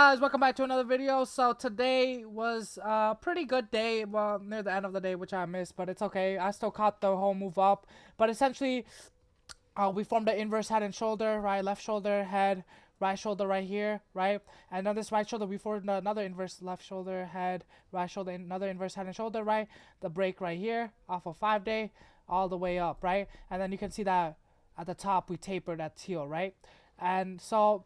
guys, welcome back to another video. So today was a pretty good day, well, near the end of the day, which I missed, but it's okay. I still caught the whole move up. But essentially, we formed the inverse head and shoulder, right? Left shoulder, head, right shoulder right here, right? And on this right shoulder, we formed another inverse left shoulder, head, right shoulder, another inverse head and shoulder, right? The break right here off of 5-day all the way up, right? And then you can see that at the top, we tapered at teal, right? And so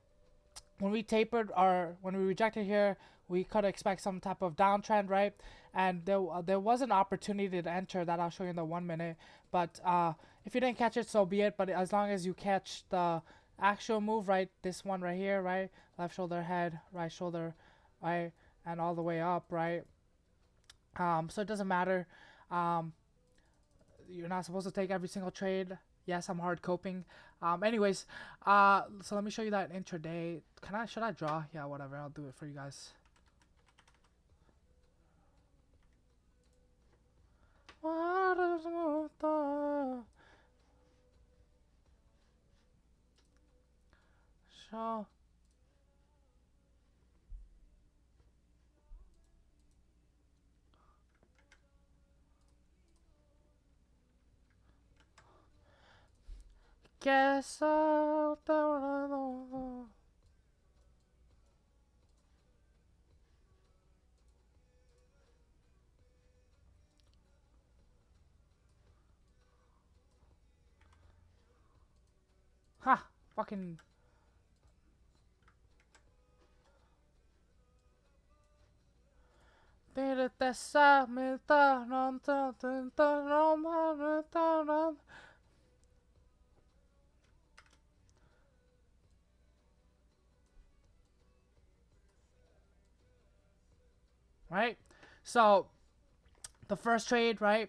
when we tapered or when we rejected here, we could expect some type of downtrend, right? And there was an opportunity to enter that I'll show you in the 1 minute. But if you didn't catch it, so be it. But as long as you catch the actual move, right? This one right here, right? Left shoulder, head, right shoulder, right, and all the way up, right? So it doesn't matter. Um, you're not supposed to take every single trade. Yes, I'm hard coping. Anyways, so let me show you that intraday. Should I draw? Yeah, whatever. I'll do it for you guys. Show. Guess I'll do. Ha! Fucking. Right? So, the first trade, right?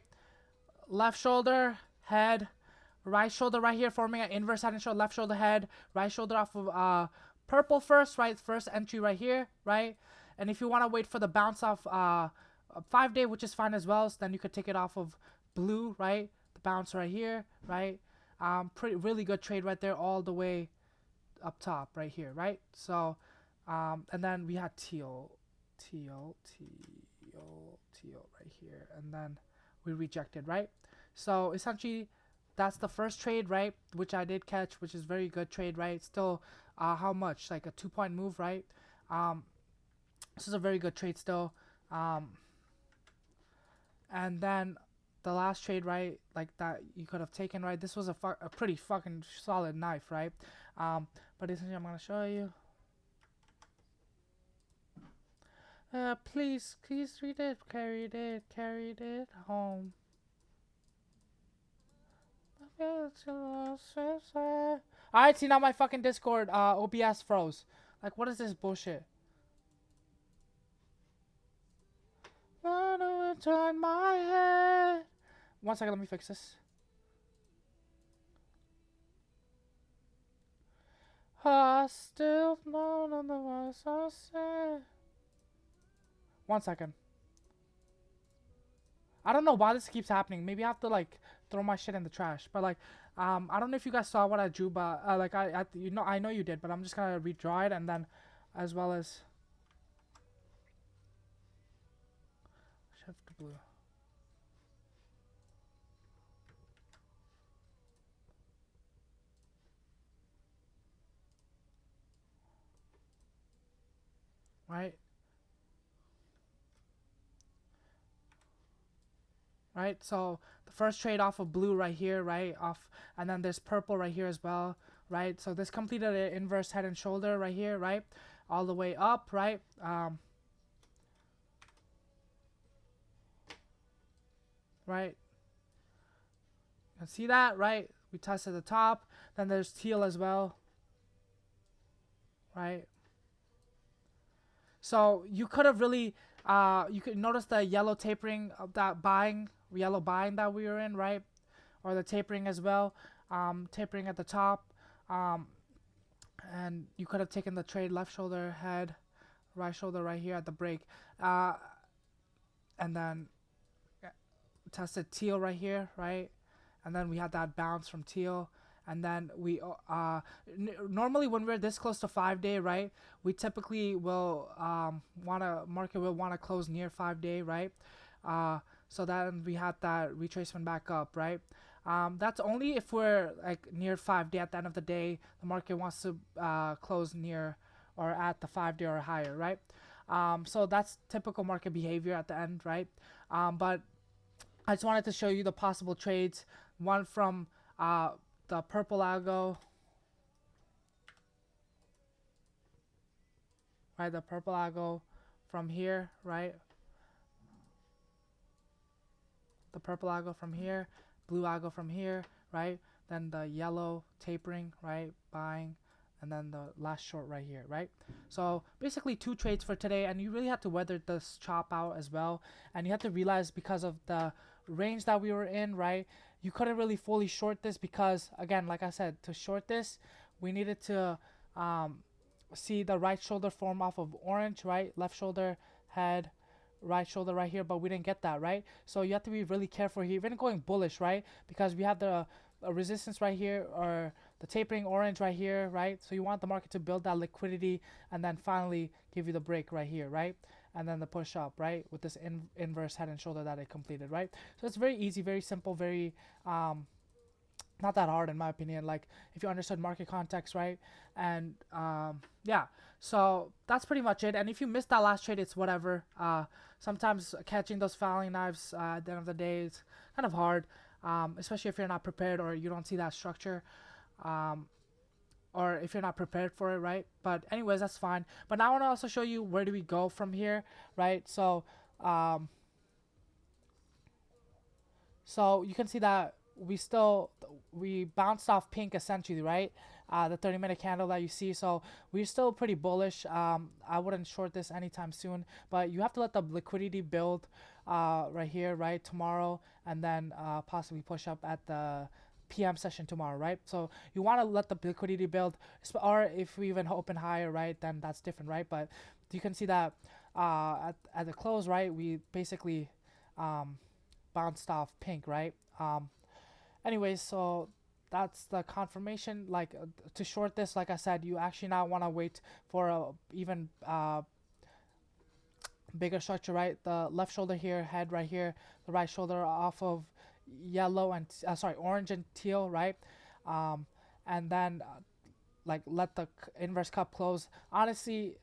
Left shoulder, head, right shoulder right here, forming an inverse head and shoulder, left shoulder, head, right shoulder off of purple first, right? First entry right here, right? And if you want to wait for the bounce off 5-day, which is fine as well, so then you could take it off of blue, right? The bounce right here, right? Really good trade right there, all the way up top right here, right? So, and then we had teal right here, and then we rejected, right? So essentially, that's the first trade, right? Which I did catch, which is very good trade, right? Still, how much? Like a 2-point move, right? This is a very good trade still. And then the last trade, right? Like that you could have taken, right? This was a pretty fucking solid knife, right? But essentially, I'm gonna show you. Please read it, carried it home. Alright, see now my fucking Discord OBS froze. Like, what is this bullshit? Wanna turn my head. 1 second, let me fix this. I still know the voice I say. 1 second. I don't know why this keeps happening. Maybe I have to like throw my shit in the trash. But like, I don't know if you guys saw what I drew, but like I know you did. But I'm just gonna redraw it and then, as well as shift to blue. Right. Right, so the first trade off of blue right here, right, off, and then there's purple right here as well, right? So this completed an inverse head and shoulder right here, right, all the way up, right? Right, you can see that, right? We tested the top, then there's teal as well, right? So you could have really, you could notice the yellow tapering of that yellow buying that we were in, right? Or the tapering as well, tapering at the top, and you could have taken the trade left shoulder, head, right shoulder right here at the break, and then tested teal right here, right? And then we had that bounce from teal, and then we normally when we're this close to 5 day, right, we typically will market will want to close near 5 day, right, so then we have that retracement back up, right. That's only if we're like near 5 day. At the end of the day, the market wants to close near or at the 5 day or higher, right. So that's typical market behavior at the end, right. But I just wanted to show you the possible trades. One from the purple algo, right? The purple algo from here, right? The purple algo from here, blue algo from here, right? Then the yellow tapering, right? Buying, and then the last short right here, right? So basically 2 trades for today, and you really have to weather this chop out as well. And you have to realize, because of the range that we were in, right, you couldn't really fully short this, because again, like I said, to short this we needed to see the right shoulder form off of orange, right, left shoulder, head, right shoulder right here, but we didn't get that, right. So you have to be really careful here, even going bullish, right, because we have the resistance right here, or the tapering orange right here, right. So you want the market to build that liquidity and then finally give you the break right here, right, and then the push up, right, with this inverse head and shoulder that it completed, right. So it's very easy, very simple, very not that hard in my opinion, like if you understood market context, right. And yeah, so that's pretty much it. And if you missed that last trade, it's whatever. Sometimes catching those fouling knives at the end of the day is kind of hard, especially if you're not prepared or you don't see that structure, or if you're not prepared for it, right. But anyways, that's fine. But now I want to also show you where do we go from here, right. So so you can see that we bounced off pink essentially, right, the 30-minute candle that you see. So we're still pretty bullish. I wouldn't short this anytime soon, but you have to let the liquidity build right here, right, tomorrow, and then possibly push up at the PM session tomorrow, right. So you want to let the liquidity build, or if we even open higher, right, then that's different, right. But you can see that at the close, right, we basically bounced off pink, right. Anyways, so that's the confirmation. Like to short this, like I said, you actually now want to wait for a even bigger structure, right. The left shoulder here, head right here, the right shoulder off of yellow and orange and teal, right. And then like let the inverse cup close. Honestly,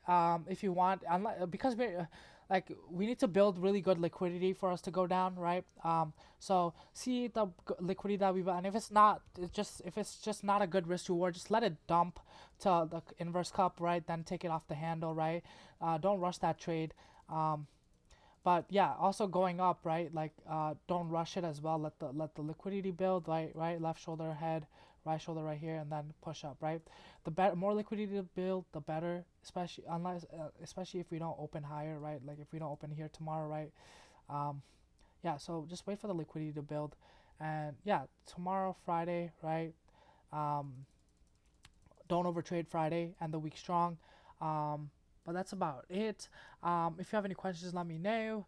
if you want, because we're like we need to build really good liquidity for us to go down, right. So see the liquidity that we built, and if it's just not a good risk reward, just let it dump to the inverse cup, right, then take it off the handle, right. Don't rush that trade. But yeah, also going up, right, like don't rush it as well. Let the liquidity build, right, left shoulder, head, right shoulder right here, and then push up, right. The better, more liquidity to build, the better, especially if we don't open higher, right, like if we don't open here tomorrow, right. Yeah, so just wait for the liquidity to build. And yeah, tomorrow, Friday, right, don't overtrade Friday and the week strong. But that's about it. If you have any questions, let me know.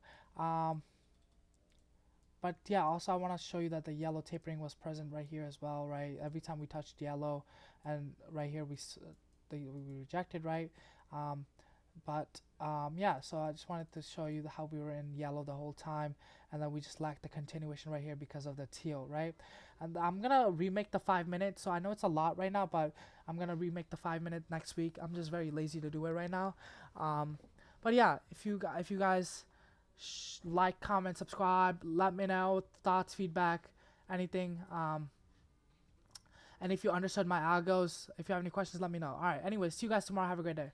But yeah, also I want to show you that the yellow tapering was present right here as well, right. Every time we touched yellow, and right here we rejected, right. But yeah, so I just wanted to show you how we were in yellow the whole time, and then we just lacked the continuation right here because of the teal, right. And I'm gonna remake the 5 minutes, so I know it's a lot right now, but I'm gonna remake the 5 minute next week. I'm just very lazy to do it right now. But yeah, if you guys like, comment, subscribe, let me know thoughts, feedback, anything. And if you understood my algos, if you have any questions, let me know. All right, anyways, see you guys tomorrow. Have a great day.